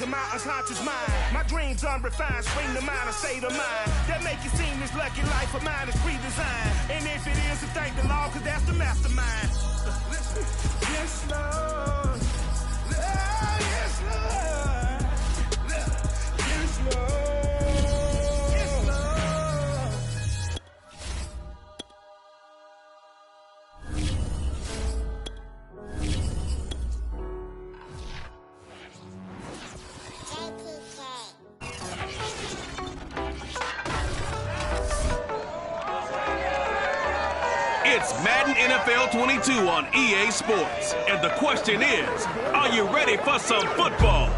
is a mountain's hunter's mind. My dreams unrefined, swing the mind, a state of mind. That make it seem this lucky life of mine is pre-designed. And if it is, then thank the Lord, cause that's the mastermind. Yes, Lord. Yes, Lord. Yes, Lord. It's Madden NFL 22 on EA Sports. And the question is, are you ready for some football?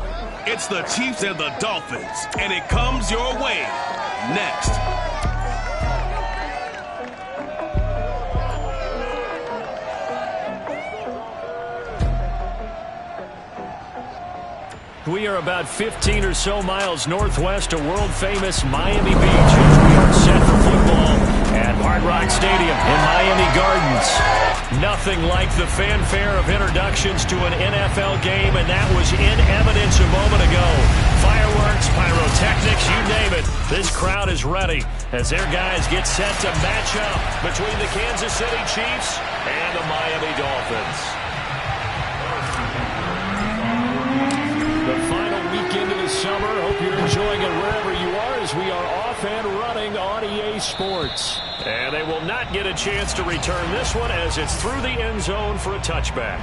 It's the Chiefs and the Dolphins, and it comes your way next. We are about 15 or so miles northwest of world-famous Miami Beach as we are set for football at Hard Rock Stadium in Miami Gardens. Nothing like the fanfare of introductions to an NFL game, and that was in evidence a moment ago. Fireworks, pyrotechnics, you name it. This crowd is ready as their guys get set to match up between the Kansas City Chiefs and the Miami Dolphins. The final weekend of the summer. Hope you're enjoying it wherever you are as we are off and running on EA Sports. And they will not get a chance to return this one as it's through the end zone for a touchback.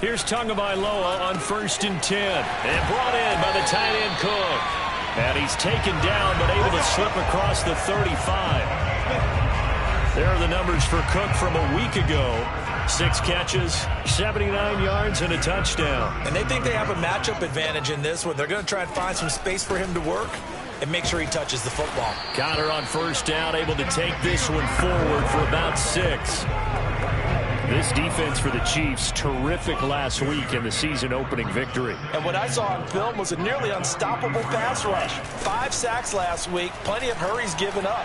Here's Tagovailoa on 1st and 10. And brought in by the tight end Cook. And he's taken down but able to slip across the 35. There are the numbers for Cook from a week ago. 6 catches, 79 yards, and a touchdown. And they think they have a matchup advantage in this one. They're going to try and find some space for him to work and make sure he touches the football. Connor on 1st down, able to take this one forward for about 6. This defense for the Chiefs, terrific last week in the season-opening victory. And what I saw on film was a nearly unstoppable pass rush. 5 sacks last week, plenty of hurries given up.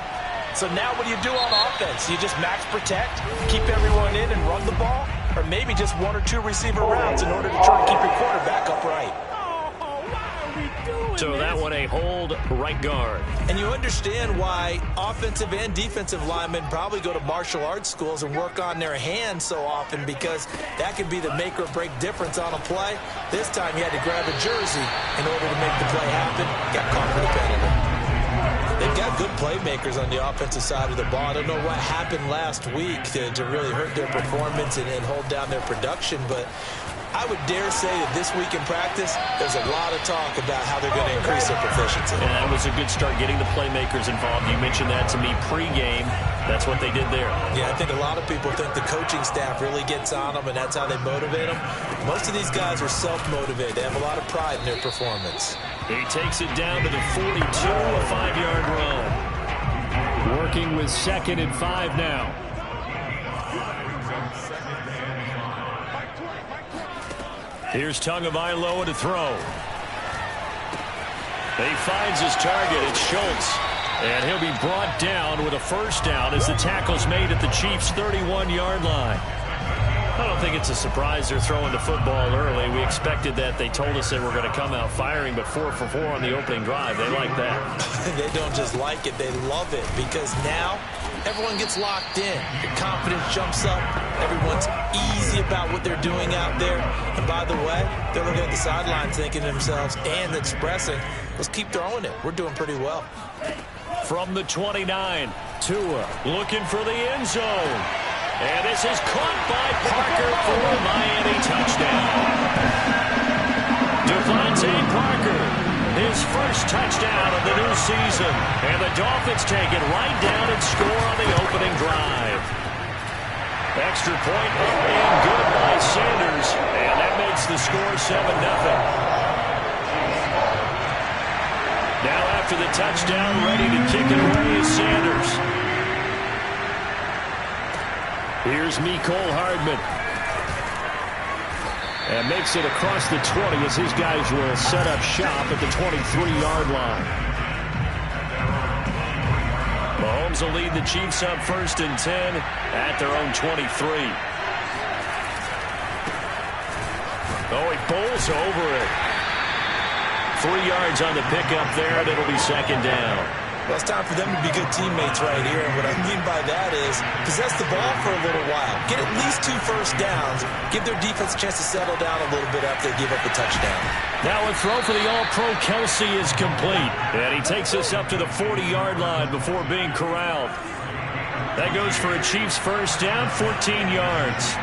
So now what do you do on offense? You just max protect, keep everyone in and run the ball? Or maybe just 1 or 2 receiver routes in order to try and keep your quarterback upright? So that one a hold right guard. And you understand why offensive and defensive linemen probably go to martial arts schools and work on their hands so often, because that could be the make or break difference on a play. This time he had to grab a jersey in order to make the play happen. Got caught for the penalty. They've got good playmakers on the offensive side of the ball. I don't know what happened last week to really hurt their performance and hold down their production, but I would dare say that this week in practice, there's a lot of talk about how they're going to increase their proficiency. And that was a good start getting the playmakers involved. You mentioned that to me pregame. That's what they did there. Yeah, I think a lot of people think the coaching staff really gets on them, and that's how they motivate them. Most of these guys are self-motivated. They have a lot of pride in their performance. He takes it down to the 42, a 5-yard run. Working with 2nd and 5 now. Here's Tagovailoa to throw. He finds his target. It's Schultz. And he'll be brought down with a 1st down as the tackle's made at the Chiefs' 31-yard line. I don't think it's a surprise they're throwing the football early. We expected that. They told us they were going to come out firing, but 4 for 4 on the opening drive. They like that. They don't just like it. They love it, because now everyone gets locked in. Your confidence jumps up. Everyone's easy about what they're doing out there. And by the way, they're looking at the sidelines thinking to themselves and expressing, let's keep throwing it. We're doing pretty well. From the 29, Tua looking for the end zone. And this is caught by Parker for a Miami touchdown. Devontae Parker, his first touchdown of the new season. And the Dolphins take it right down and score on the opening drive. Extra point up and good by Sanders. And that makes the score 7-0. Now after the touchdown, ready to kick it away is Sanders. Here's Mecole Hardman. And makes it across the 20 as his guys will set up shop at the 23-yard line. Mahomes will lead the Chiefs up 1st and 10 at their own 23. Oh, he bowls over it. 3 yards on the pickup there, and it'll be 2nd down. Well, it's time for them to be good teammates right here. And what I mean by that is possess the ball for a little while. Get at least 2 first downs. Give their defense a chance to settle down a little bit after they give up a touchdown. Now a throw for the All-Pro Kelsey is complete. And he takes us up to the 40-yard line before being corralled. That goes for a Chiefs first down, 14 yards.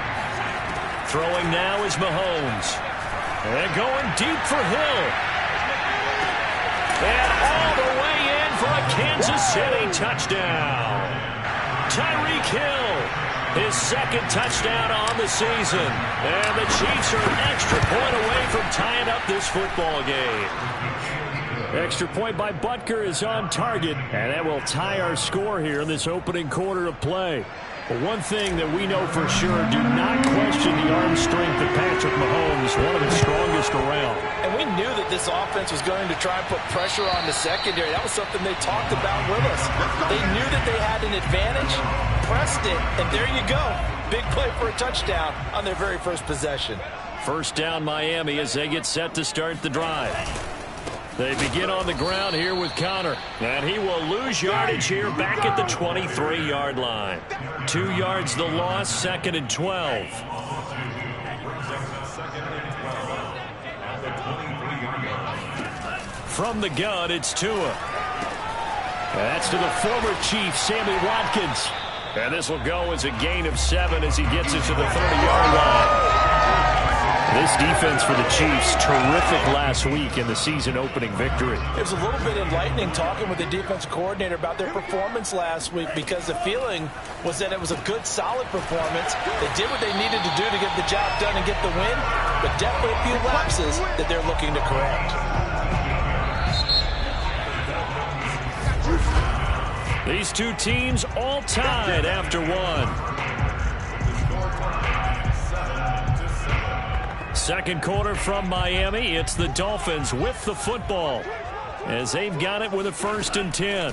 Throwing now is Mahomes. And going deep for Hill. And all the way in for a Kansas City touchdown. Tyreek Hill, his 2nd touchdown on the season. And the Chiefs are an extra point away from tying up this football game. Extra point by Butker is on target, and that will tie our score here in this opening quarter of play. But one thing that we know for sure, do not question the arm strength of Patrick Mahomes, one of the strongest around. And we knew that this offense was going to try and put pressure on the secondary. That was something they talked about with us. They knew that they had an advantage, pressed it, and there you go. Big play for a touchdown on their very first possession. First down Miami as they get set to start the drive. They begin on the ground here with Connor. And he will lose yardage here back at the 23-yard line. 2 yards the loss, 2nd and 12. From the gun, it's Tua. That's to the former Chief, Sammy Watkins. And this will go as a gain of 7 as he gets it to the 30-yard line. This defense for the Chiefs, terrific last week in the season-opening victory. It was a little bit enlightening talking with the defensive coordinator about their performance last week because the feeling was that it was a good, solid performance. They did what they needed to do to get the job done and get the win, but definitely a few lapses that they're looking to correct. These 2 teams all tied after 1. Second quarter from Miami. It's the Dolphins with the football as they've got it with a 1st and 10.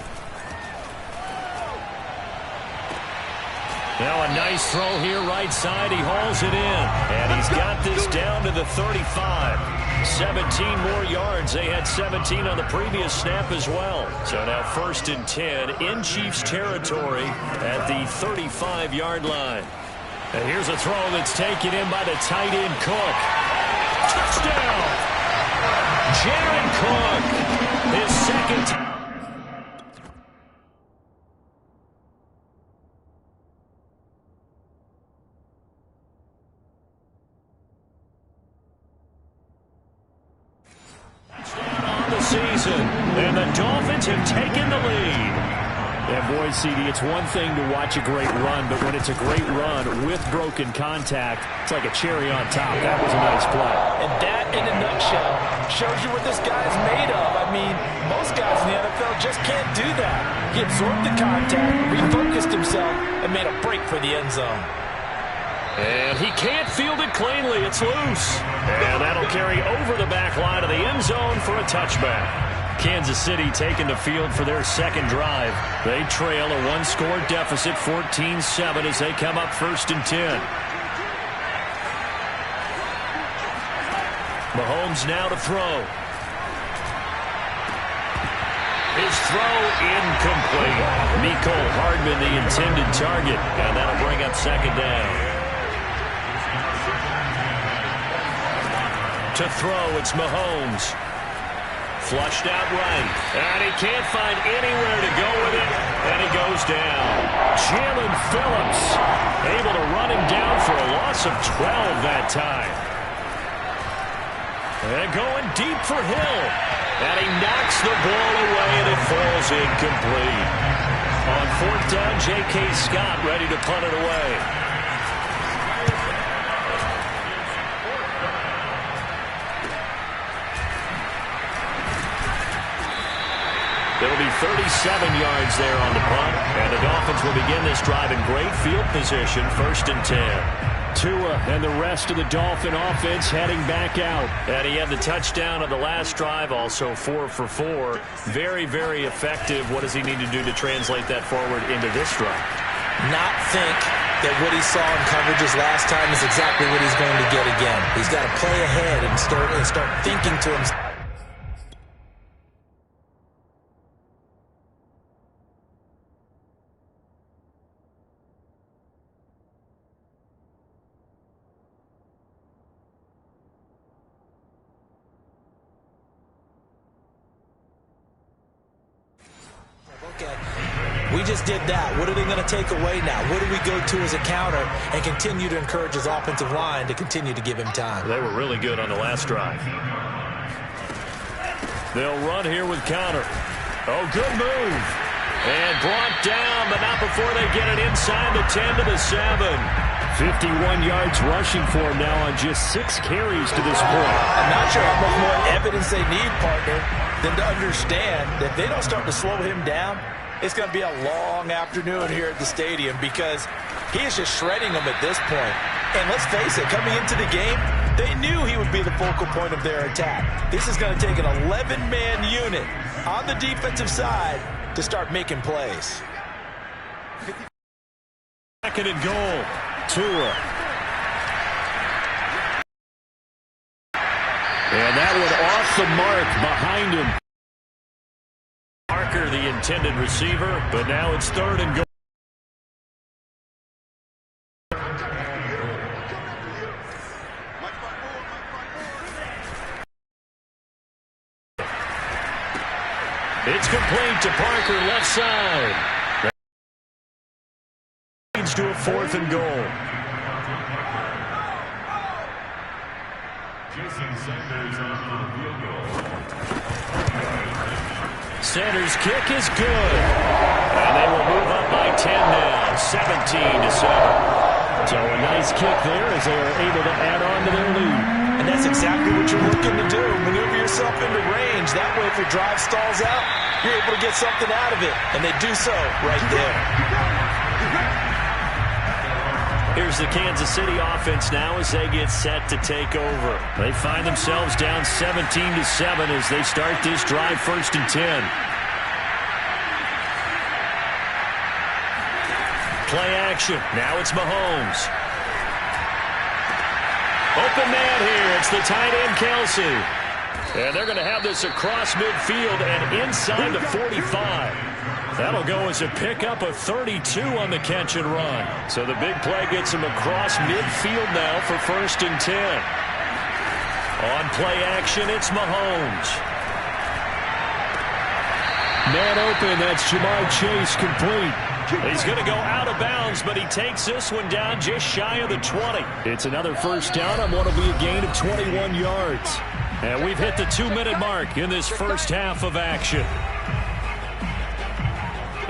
Now a nice throw here right side. He hauls it in. And he's got this down to the 35. 17 more yards. They had 17 on the previous snap as well. So now 1st and 10 in Chiefs territory at the 35-yard line. And here's a throw that's taken in by the tight end Cook. Touchdown! Jared Cook, his 2nd. Touchdown on the season, and the Dolphins have taken the lead. And boy, CD, it's one thing to watch a great run, but when it's a great run with broken contact, it's like a cherry on top. That was a nice play. And that, in a nutshell, shows you what this guy is made of. I mean, most guys in the NFL just can't do that. He absorbed the contact, refocused himself, and made a break for the end zone. And he can't field it cleanly. It's loose. And that'll carry over the back line of the end zone for a touchback. Kansas City taking the field for their 2nd drive. They trail a 1-score deficit, 14-7, as they come up 1st and 10. Mahomes now to throw. His throw incomplete. Mecole Hardman the intended target, and that'll bring up 2nd down. To throw, it's Mahomes. Flushed out right, and he can't find anywhere to go with it, and he goes down. Jalen Phillips able to run him down for a loss of 12 that time. And going deep for Hill, and he knocks the ball away, and it falls incomplete. On 4th down, J.K. Scott ready to punt it away. It'll be 37 yards there on the punt, and the Dolphins will begin this drive in great field position, 1st and 10. Tua and the rest of the Dolphin offense heading back out. And he had the touchdown on the last drive, also 4 for 4. Very, very effective. What does he need to do to translate that forward into this drive? Not think that what he saw in coverages last time is exactly what he's going to get again. He's got to play ahead and start thinking to himself. We just did that. What are they going to take away now? What do we go to as a counter and continue to encourage his offensive line to continue to give him time? They were really good on the last drive. They'll run here with counter. Oh, good move. And brought down, but not before they get it inside the 10 to the 7. 51 yards rushing for him now on just 6 carries to this point. I'm not sure how much more evidence they need, partner, than to understand that if they don't start to slow him down, it's going to be a long afternoon here at the stadium because he is just shredding them at this point. And let's face it, coming into the game, they knew he would be the focal point of their attack. This is going to take an 11-man unit on the defensive side to start making plays. Second and goal. Tua. And that one off the mark behind him. Parker, the intended receiver, but now it's third and goal. It's complete to Parker, left side. Leads to a 4th and goal. Sanders' kick is good. And they will move up by 10 now, 17 to 7. So a nice kick there as they are able to add on to their lead. And that's exactly what you're looking to do. Maneuver yourself into range. That way, if your drive stalls out, you're able to get something out of it. And they do so right there. Here's the Kansas City offense now as they get set to take over. They find themselves down 17 to 7 as they start this drive, 1st and 10. Play action. Now it's Mahomes. Open man here. It's the tight end, Kelsey. And they're going to have this across midfield and inside the 45. That'll go as a pickup of 32 on the catch and run. So the big play gets him across midfield now for 1st and 10. On play action, it's Mahomes. Man open, that's Jamar Chase complete. He's going to go out of bounds, but he takes this one down just shy of the 20. It's another 1st down on what will be a gain of 21 yards. And we've hit the 2-minute mark in this first half of action.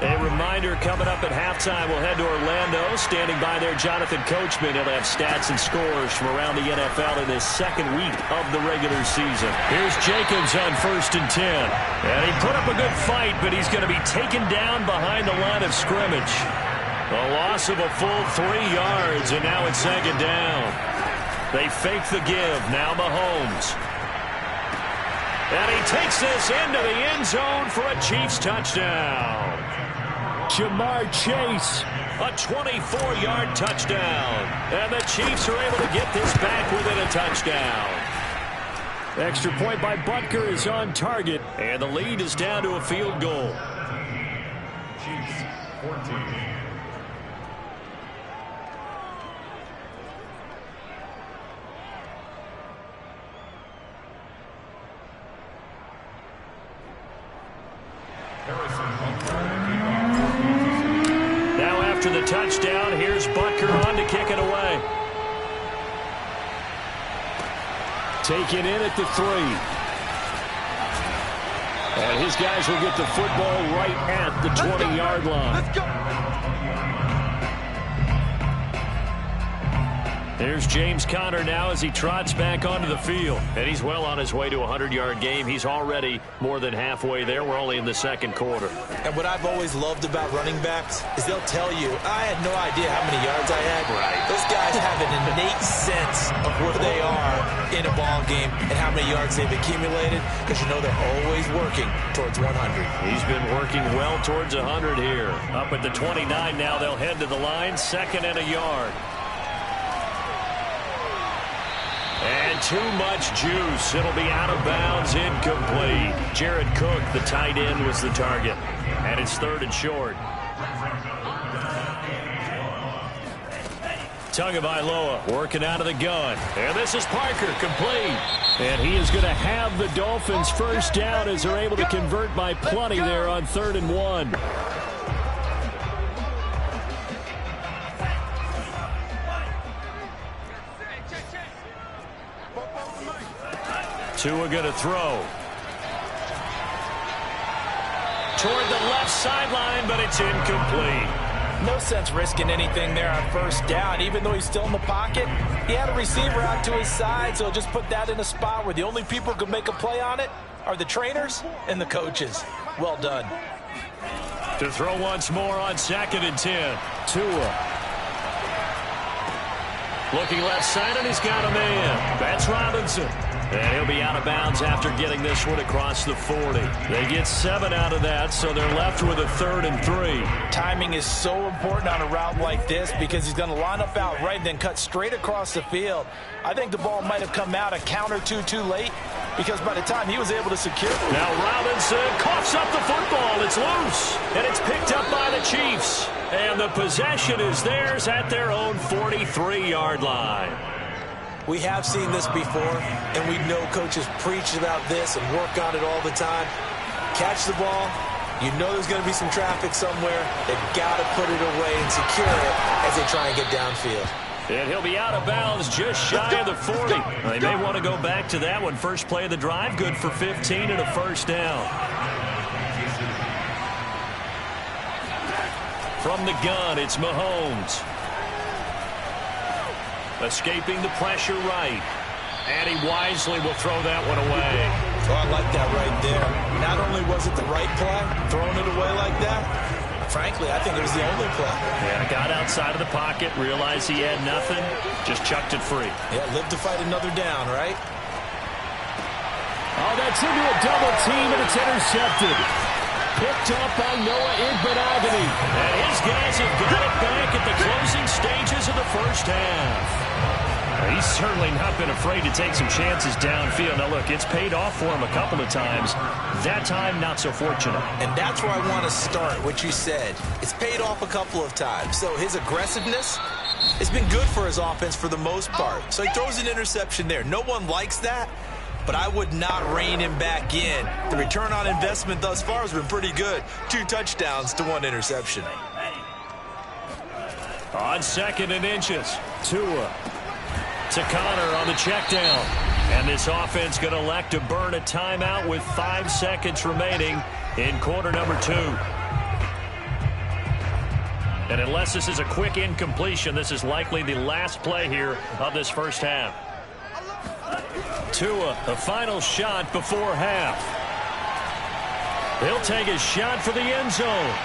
A reminder, coming up at halftime, we'll head to Orlando. Standing by there, Jonathan Coachman. He'll have stats and scores from around the NFL in this second week of the regular season. Here's Jacobs on 1st and 10. And he put up a good fight, but he's going to be taken down behind the line of scrimmage. A loss of a full 3 yards, and now it's 2nd down. They fake the give. Now Mahomes. And he takes this into the end zone for a Chiefs touchdown. Jamar Chase, a 24-yard touchdown. And the Chiefs are able to get this back within a touchdown. Extra point by Butker is on target, and the lead is down to a field goal. Chiefs 14. Now after the touchdown, here's Butker on to kick it away. Taken in at the 3. And his guys will get the football right at the 20-yard line. Let's go. Here's James Conner now as he trots back onto the field. And he's well on his way to a 100-yard game. He's already more than halfway there. We're only in the second quarter. And what I've always loved about running backs is they'll tell you, I had no idea how many yards I had. Right. Those guys have an innate sense of where they are in a ball game and how many yards they've accumulated, because you know they're always working towards 100. He's been working well towards 100 here. Up at the 29 now, they'll head to the line, 2nd and a yard. And too much juice. It'll be out of bounds, incomplete. Jared Cook, the tight end, was the target. And it's 3rd and short. Tagovailoa working out of the gun. And this is Parker, complete. And he is going to have the Dolphins first down as they're able to convert by plenty there on 3rd and 1. Tua going to throw. Toward the left sideline, but it's incomplete. No sense risking anything there on first down. Even though he's still in the pocket, he had a receiver out to his side, so just put that in a spot where the only people who can make a play on it are the trainers and the coaches. Well done. To throw once more on 2nd and 10. Tua. Looking left side, and he's got a man. That's Robinson. And he'll be out of bounds after getting this one across the 40. They get 7 out of that, so they're left with a 3rd and 3. Timing is so important on a route like this because he's going to line up out right and then cut straight across the field. I think the ball might have come out a count or two too late because by the time he was able to secure it. Now Robinson coughs up the football. It's loose, and it's picked up by the Chiefs. And the possession is theirs at their own 43-yard line. We have seen this before, and we know coaches preach about this and work on it all the time. Catch the ball. You know there's going to be some traffic somewhere. They've got to put it away and secure it as they try and get downfield. And he'll be out of bounds just shy of the 40. They may want to go back to that one. First play of the drive, good for 15 and a first down. From the gun, it's Mahomes. Escaping the pressure right. And he wisely will throw that one away. Oh, I like that right there. Not only was it the right play, throwing it away like that, frankly, I think it was the only play. Yeah, got outside of the pocket, realized he had nothing, just chucked it free. Yeah, live to fight another down, right? Oh, that's into a double team, and it's intercepted. Picked up by Noah Igbenogany. And his guys have got it back at the closing stages of the first half. He's certainly not been afraid to take some chances downfield. Now, look, it's paid off for him a couple of times. That time, not so fortunate. And that's where I want to start, what you said. It's paid off a couple of times. So his aggressiveness has been good for his offense for the most part. So he throws an interception there. No one likes that, but I would not rein him back in. The return on investment thus far has been pretty good. 2 touchdowns to 1 interception. On 2nd and inches, Tua. To Conner on the check down. And this offense going to elect to burn a timeout with 5 seconds remaining in quarter number 2. And unless this is a quick incompletion, this is likely the last play here of this first half. Tua, the final shot before half. He'll take a shot for the end zone.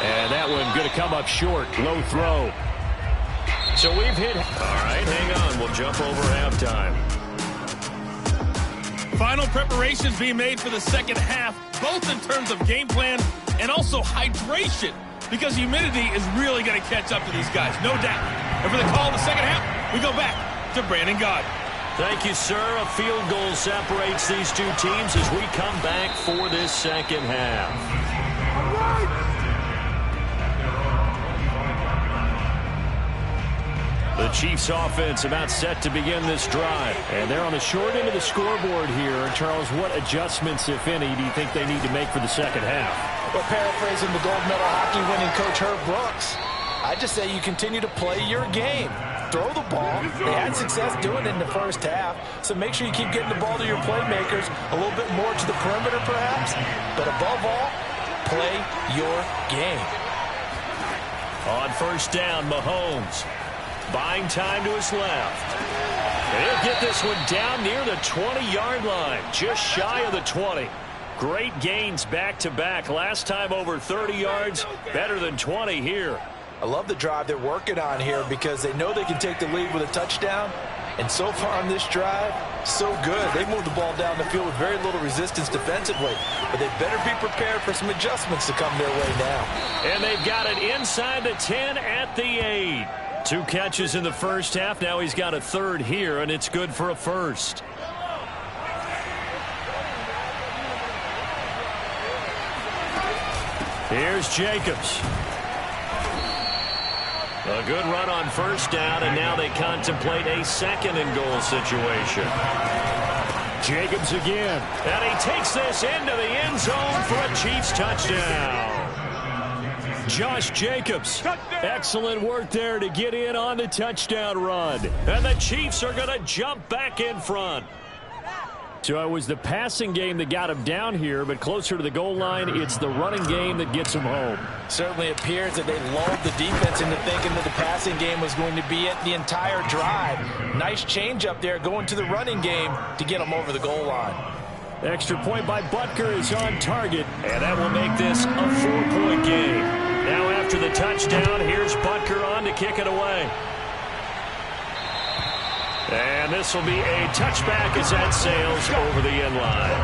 And that one going to come up short. Low throw. So we've hit. All right, hang on. We'll jump over halftime. Final preparations being made for the second half, both in terms of game plan and also hydration, because humidity is really going to catch up to these guys, no doubt. And for the call of the second half, we go back to Brandon Gaudin. Thank you, sir. A field goal separates these two teams as we come back for this second half. All right. The Chiefs offense about set to begin this drive. And they're on the short end of the scoreboard here. Charles, what adjustments, if any, do you think they need to make for the second half? Well, paraphrasing the gold medal hockey winning coach Herb Brooks, I just say you continue to play your game. Throw the ball. They had success doing it in the first half, so make sure you keep getting the ball to your playmakers, a little bit more to the perimeter perhaps, but above all, play your game. On first down, Mahomes. Buying time to his left. And he'll get this one down near the 20-yard line, just shy of the 20. Great gains back-to-back. Last time over 30 yards, better than 20 here. I love the drive they're working on here because they know they can take the lead with a touchdown. And so far on this drive, so good. They moved the ball down the field with very little resistance defensively. But they better be prepared for some adjustments to come their way now. And they've got it inside the 10 at the 8. 2 catches in the first half. Now he's got a third here, and it's good for a first. Here's Jacobs. A good run on first down, and now they contemplate a second-and-goal situation. Jacobs again. And he takes this into the end zone for a Chiefs touchdown. Josh Jacobs. Excellent work there to get in on the touchdown run. And the Chiefs are going to jump back in front. So it was the passing game that got him down here, but closer to the goal line, it's the running game that gets him home. Certainly appears that they lulled the defense into thinking that the passing game was going to be it the entire drive. Nice change up there going to the running game to get him over the goal line. Extra point by Butker is on target, and that will make this a 4-point game. Now after the touchdown, here's Butker on to kick it away. And this will be a touchback as that sails over the end line.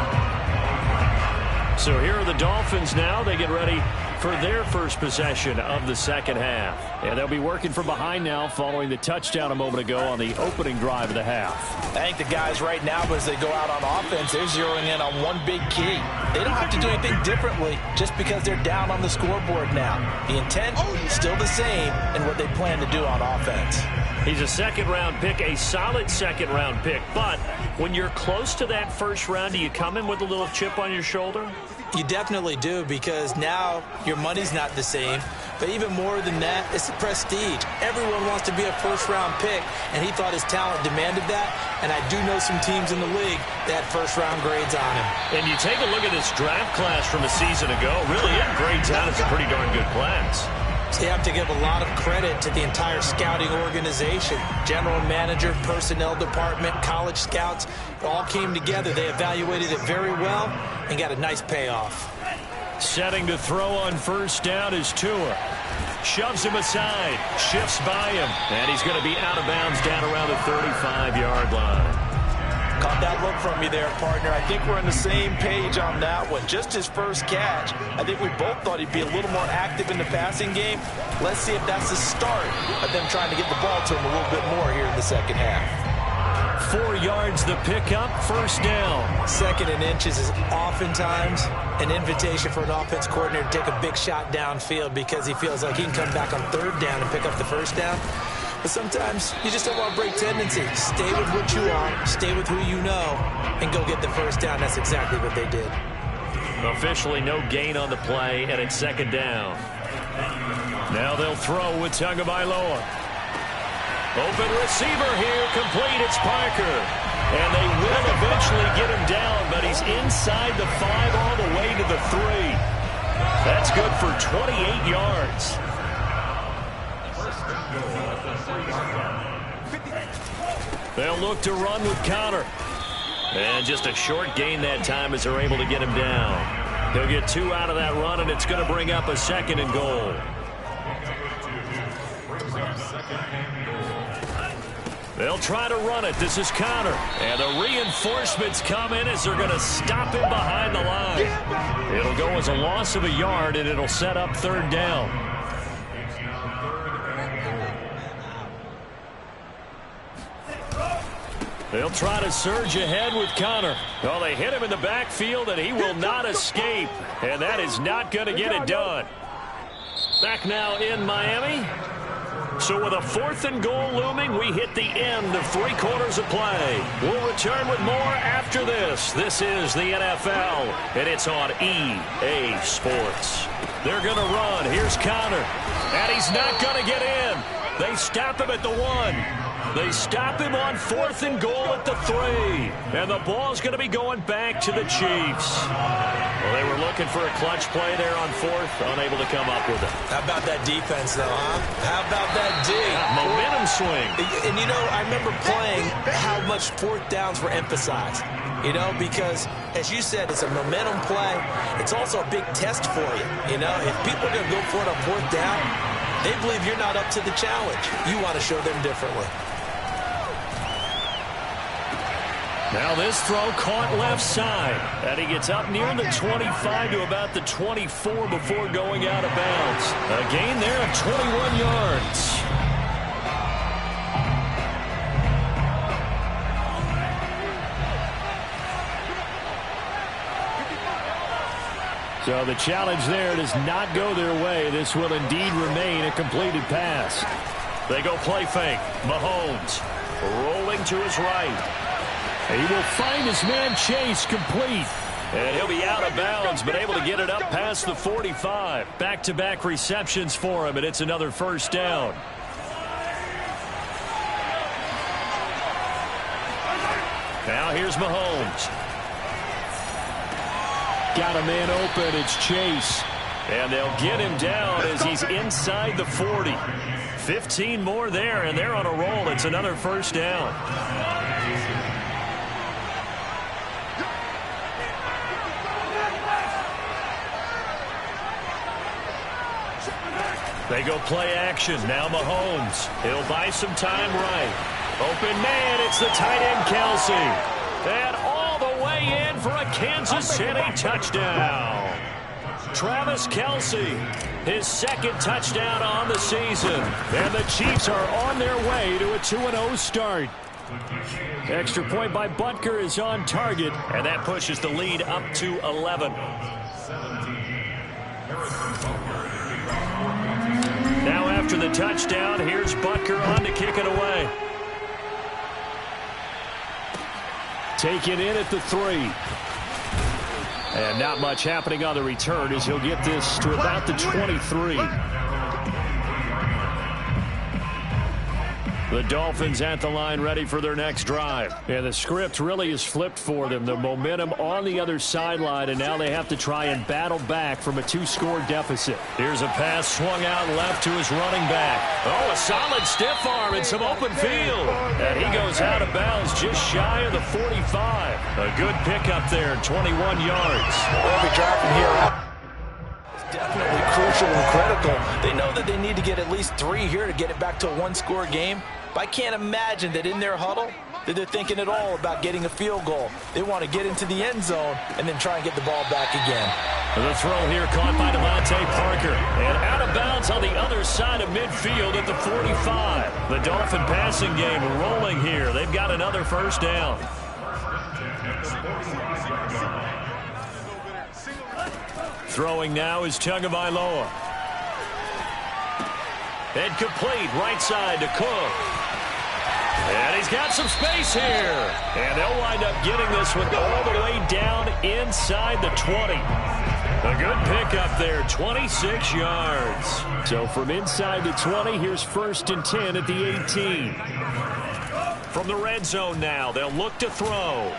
So here are the Dolphins now. They get ready for their first possession of the second half. And they'll be working from behind now following the touchdown a moment ago on the opening drive of the half. I think the guys right now, as they go out on offense, they're zeroing in on one big key. They don't have to do anything differently just because they're down on the scoreboard now. The intent is still the same in what they plan to do on offense. He's a second-round pick, a solid second-round pick. But when you're close to that first round, do you come in with a little chip on your shoulder? You definitely do, because now your money's not the same. But even more than that, it's the prestige. Everyone wants to be a first-round pick, and he thought his talent demanded that. And I do know some teams in the league that first-round grades on him. And you take a look at this draft class from a season ago, really in grades out, it's a pretty darn good class. So you have to give a lot of credit to the entire scouting organization. General manager, personnel department, college scouts, all came together. They evaluated it very well and got a nice payoff. Setting to throw on first down is Tua. Shoves him aside, shifts by him, and he's going to be out of bounds down around the 35-yard line. Caught that look from you there, partner. I think we're on the same page on that one. Just his first catch. I think we both thought he'd be a little more active in the passing game. Let's see if that's the start of them trying to get the ball to him a little bit more here in the second half. 4 yards the pickup, first down. Second and inches is oftentimes an invitation for an offense coordinator to take a big shot downfield because he feels like he can come back on third down and pick up the first down. But sometimes you just don't want to break tendency. Stay with what you are, stay with who you know, and go get the first down. That's exactly what they did. Officially no gain on the play, and it's second down. Now they'll throw with Tagovailoa. Open receiver here, complete, it's Parker. And they will eventually get him down, but he's inside the 5 all the way to the 3. That's good for 28 yards. They'll look to run with Connor. And just a short gain that time as they're able to get him down. He'll get 2 out of that run, and it's going to bring up a second and goal. They'll try to run it. This is Connor. And the reinforcements come in as they're going to stop him behind the line. It'll go as a loss of a yard, and it'll set up third down. They'll try to surge ahead with Connor. Well, they hit him in the backfield, and he will not escape. And that is not going to get it done. Back now in Miami. So with a 4th and goal looming, we hit the end of 3 quarters of play. We'll return with more after this. This is the NFL, and it's on EA Sports. They're going to run. Here's Connor. And he's not going to get in. They stop him at the 1. They stop him on 4th and goal at the 3. And the ball's going to be going back to the Chiefs. Well, they were looking for a clutch play there on fourth, unable to come up with it. How about that defense, though, huh? How about that D? Momentum swing. And, I remember playing how much fourth downs were emphasized. Because, as you said, it's a momentum play. It's also a big test for you. If people are going to go for it on fourth down, they believe you're not up to the challenge. You want to show them differently. Now this throw caught left side. And he gets up near the 25 to about the 24 before going out of bounds. A gain there of 21 yards. So the challenge there does not go their way. This will indeed remain a completed pass. They go play fake. Mahomes rolling to his right. He will find his man Chase complete. And he'll be out of bounds, but able to get it up past the 45. Back-to-back receptions for him, and it's another first down. Now here's Mahomes. Got a man open. It's Chase. And they'll get him down as he's inside the 40. 15 more there, and they're on a roll. It's another first down. They go play action. Now Mahomes. He'll buy some time right. Open man. It's the tight end, Kelsey. And all the way in for a Kansas City touchdown. Travis Kelsey, his second touchdown on the season. And the Chiefs are on their way to a 2-0 start. Extra point by Butker is on target, and that pushes the lead up to 11. Now after the touchdown, here's Butker on to kick it away. Taken in at the 3. And not much happening on the return as he'll get this to about the 23. The Dolphins at the line ready for their next drive. And the script really is flipped for them. The momentum on the other sideline, and now they have to try and battle back from a 2-score deficit. Here's a pass swung out left to his running back. Oh, a solid stiff arm and some open field. And he goes out of bounds just shy of the 45. A good pickup there, 21 yards. Every drive from here out is definitely crucial and critical. They know that they need to get at least 3 here to get it back to a 1-score game. But I can't imagine that in their huddle that they're thinking at all about getting a field goal. They want to get into the end zone and then try and get the ball back again. The throw here caught by Devontae Parker. And out of bounds on the other side of midfield at the 45. The Dolphin passing game rolling here. They've got another first down. Throwing now is Tagovailoa. And complete right side to Cook. And he's got some space here. And they'll wind up getting this one all the way down inside the 20. A good pickup there, 26 yards. So from inside the 20, here's 1st and 10 at the 18. From the red zone now, they'll look to throw.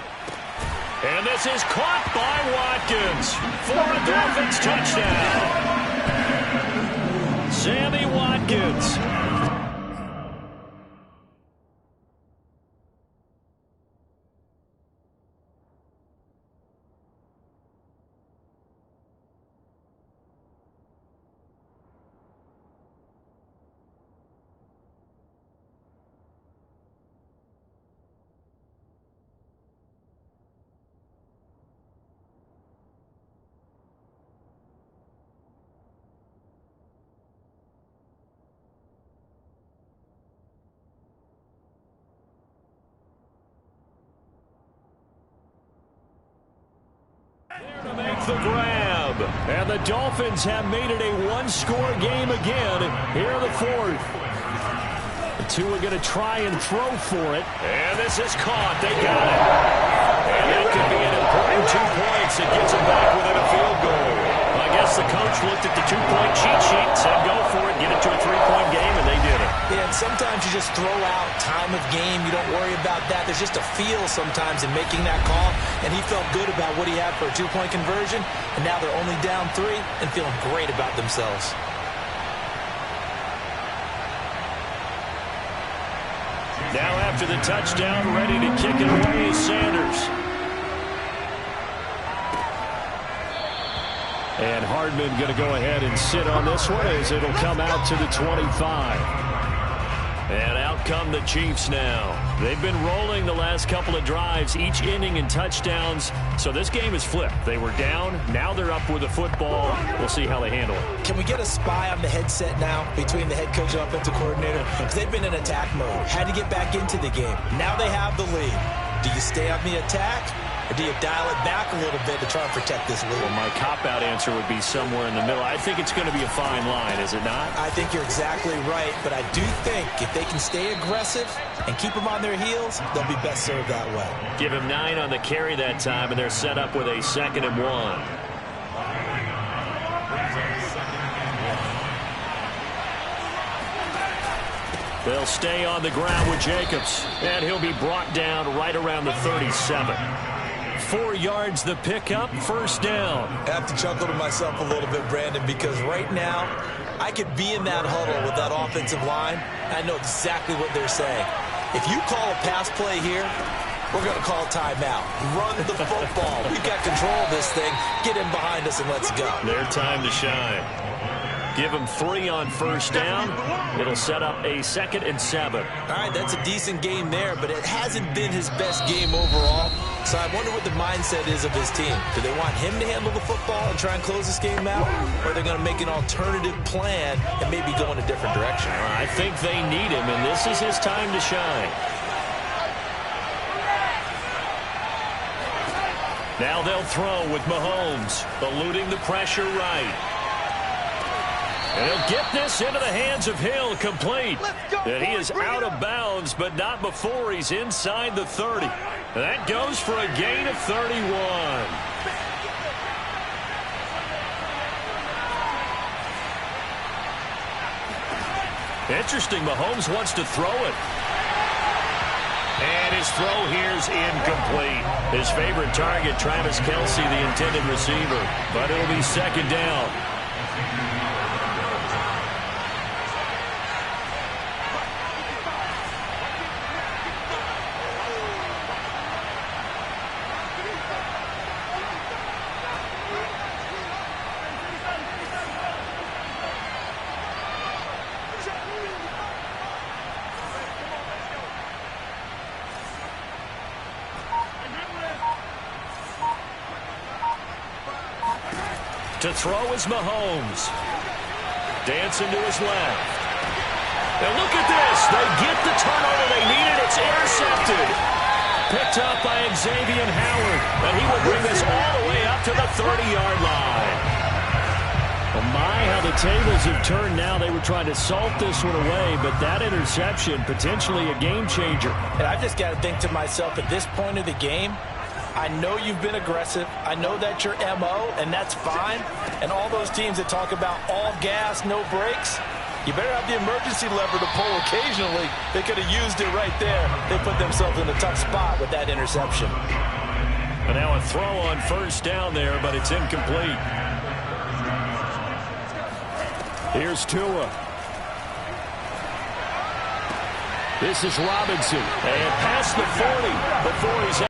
And this is caught by Watkins for a Dolphins touchdown. Sammy Watkins. To make the grab. And the Dolphins have made it a 1-score game again here in the 4th. The two are going to try and throw for it. And this is caught. They got it. And that could be an important 2 points. It gets them back within a field goal. I guess the coach looked at the 2-point cheat sheet and said go for it, get it to a 3-point game, and they did it. Yeah, and sometimes you just throw out time of game. You don't worry about that. There's just a feel sometimes in making that call, and he felt good about what he had for a two-point conversion, and now they're only down 3 and feeling great about themselves. Now after the touchdown, ready to kick it away is Sanders. And Hardman going to go ahead and sit on this one as it'll come out to the 25. And out come the Chiefs now. They've been rolling the last couple of drives, each inning in touchdowns. So this game is flipped. They were down. Now they're up with the football. We'll see how they handle it. Can we get a spy on the headset now between the head coach and offensive coordinator? Because they've been in attack mode. Had to get back into the game. Now they have the lead. Do you stay on the attack? Or do you dial it back a little bit to try and protect this lead? Well, my cop-out answer would be somewhere in the middle. I think it's going to be a fine line, is it not? I think you're exactly right, but I do think if they can stay aggressive and keep them on their heels, they'll be best served that way. Give him 9 on the carry that time, and they're set up with a 2nd and 1. They'll stay on the ground with Jacobs, and he'll be brought down right around the 37. 4 yards the pickup, first down. I have to chuckle to myself a little bit, Brandon, because right now I could be in that huddle with that offensive line. I know exactly what they're saying. If you call a pass play here, we're going to call timeout. Run the football. We've got control of this thing. Get in behind us and let's go. Their time to shine. Give him 3 on first down. It'll set up a 2nd and 7. All right, that's a decent game there, but it hasn't been his best game overall. So I wonder what the mindset is of his team. Do they want him to handle the football and try and close this game out? Or are they going to make an alternative plan and maybe go in a different direction? I think they need him, and this is his time to shine. Now they'll throw with Mahomes, eluding the pressure right. And he'll get this into the hands of Hill, complete. And he is out of bounds, but not before he's inside the 30. And that goes for a gain of 31. Interesting, Mahomes wants to throw it. And his throw here's incomplete. His favorite target, Travis Kelce, the intended receiver. But it'll be 2nd down. To throw is Mahomes. Dancing to his left. And look at this. They get the turnover they needed. It's intercepted. Picked up by Xavier Howard. And he will bring this all the way up to the 30-yard line. Well, my, how the tables have turned now. They were trying to salt this one away, but that interception, potentially a game changer. And I just got to think to myself, at this point of the game, I know you've been aggressive. I know that's your MO, and that's fine. And all those teams that talk about all gas, no brakes, you better have the emergency lever to pull occasionally. They could have used it right there. They put themselves in a tough spot with that interception. And now a throw on first down there, but it's incomplete. Here's Tua. This is Robinson. And past the 40 before he's out.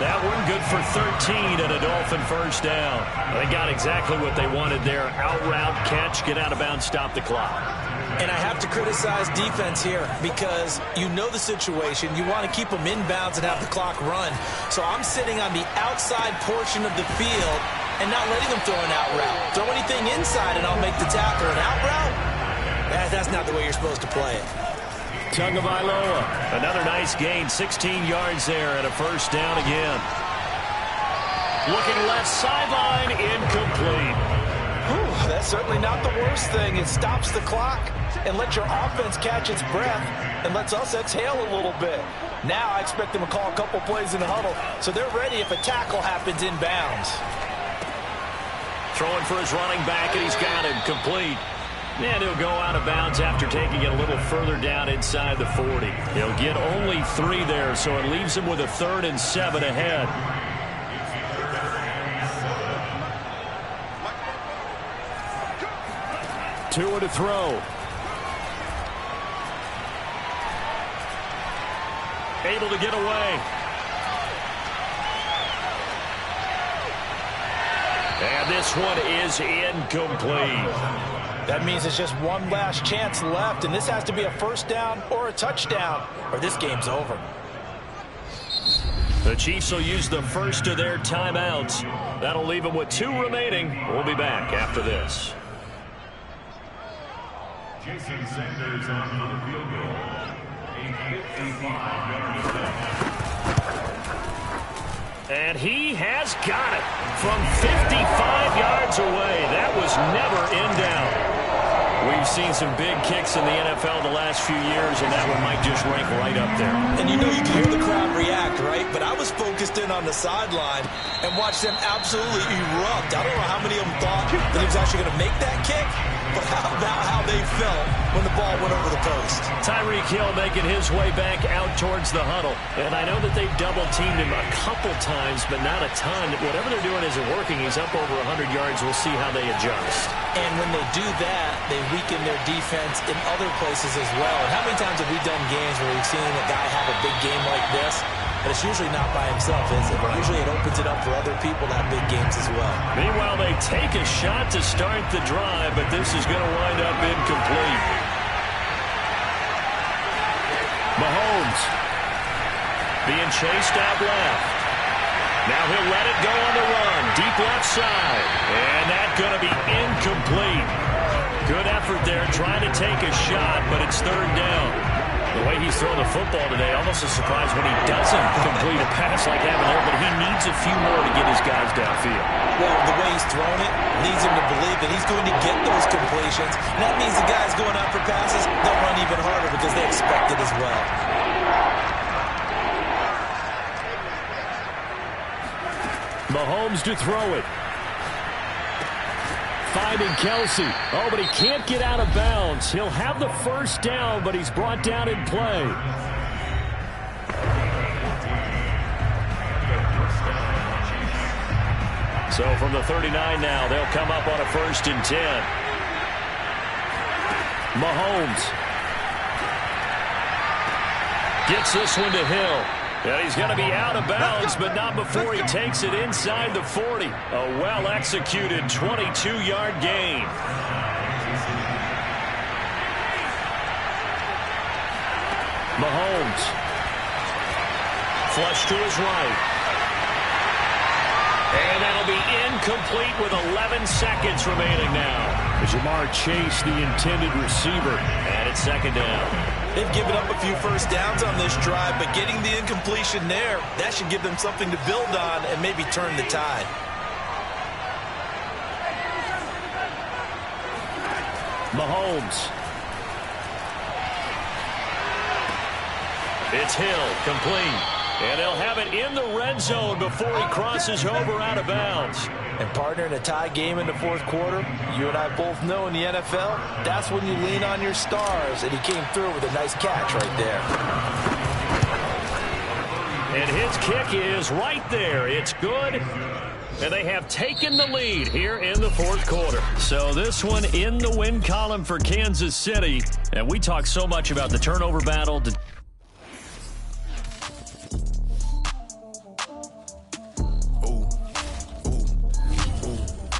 That one good for 13 and a Dolphin first down. They got exactly what they wanted there. Out route, catch, get out of bounds, stop the clock. And I have to criticize defense here because you know the situation. You want to keep them inbounds and have the clock run. So I'm sitting on the outside portion of the field and not letting them throw an out route. Throw anything inside and I'll make the tackle. An out route? That's not the way you're supposed to play it. Tagovailoa, another nice gain, 16 yards there and a first down again. Looking left sideline, incomplete. Whew, that's certainly not the worst thing. It stops the clock and lets your offense catch its breath and lets us exhale a little bit. Now I expect them to call a couple plays in the huddle, so they're ready if a tackle happens inbounds. Throwing for his running back, and he's got him complete. And he'll go out of bounds after taking it a little further down inside the 40. He'll get only 3 there, so it leaves him with a 3rd and 7 ahead. Tua to throw. Able to get away. And this one is incomplete. That means it's just one last chance left, and this has to be a first down or a touchdown, or this game's over. The Chiefs will use the first of their timeouts. That'll leave them with 2 remaining. We'll be back after this. Jason Sanders on the field goal. A 55-yard attempt. And he has got it from 55 yards away. That was never in doubt. We've seen some big kicks in the NFL the last few years, and that one might just rank right up there. And you know you can hear the crowd react, right? But I was focused in on the sideline and watched them absolutely erupt. I don't know how many of them thought that he was actually going to make that kick, but how about how they felt when the ball went over the post? Tyreek Hill making his way back out towards the huddle. And I know that they've double-teamed him a couple times, but not a ton. Whatever they're doing isn't working. He's up over 100 yards. We'll see how they adjust. And when they do that, they weaken their defense in other places as well. And how many times have we done games where we've seen a guy have a big game like this? But it's usually not by himself, is it? Usually it opens it up for other people to have big games as well. Meanwhile, they take a shot to start the drive, but this is going to wind up incomplete. Mahomes being chased out left. Now he'll let it go on the run. Deep left side. And that's going to be incomplete. Good effort there trying to take a shot, but it's 3rd down. The way he's throwing the football today, almost a surprise when he doesn't complete a pass like having there, but he needs a few more to get his guys downfield. Well, the way he's throwing it leads him to believe that he's going to get those completions. And that means the guys going out for passes, they'll run even harder because they expect it as well. Mahomes to throw it. Finding Kelsey. Oh, but he can't get out of bounds. He'll have the first down, but he's brought down in play. So from the 39 now, they'll come up on a 1st and 10. Mahomes gets this one to Hill. And he's going to be out of bounds, but not before he takes it inside the 40. A well-executed 22-yard gain. Mahomes. Flush to his right. And that'll be incomplete with 11 seconds remaining now. Jamar Chase, the intended receiver. And it's 2nd down. They've given up a few first downs on this drive, but getting the incompletion there, that should give them something to build on and maybe turn the tide. Mahomes. It's Hill, complete. And they'll have it in the red zone before he crosses over out of bounds. And partner, in a tie game in the 4th quarter, you and I both know in the NFL, that's when you lean on your stars, and he came through with a nice catch right there. And his kick is right there. It's good. And they have taken the lead here in the 4th quarter. So this one in the win column for Kansas City. And we talk so much about the turnover battle.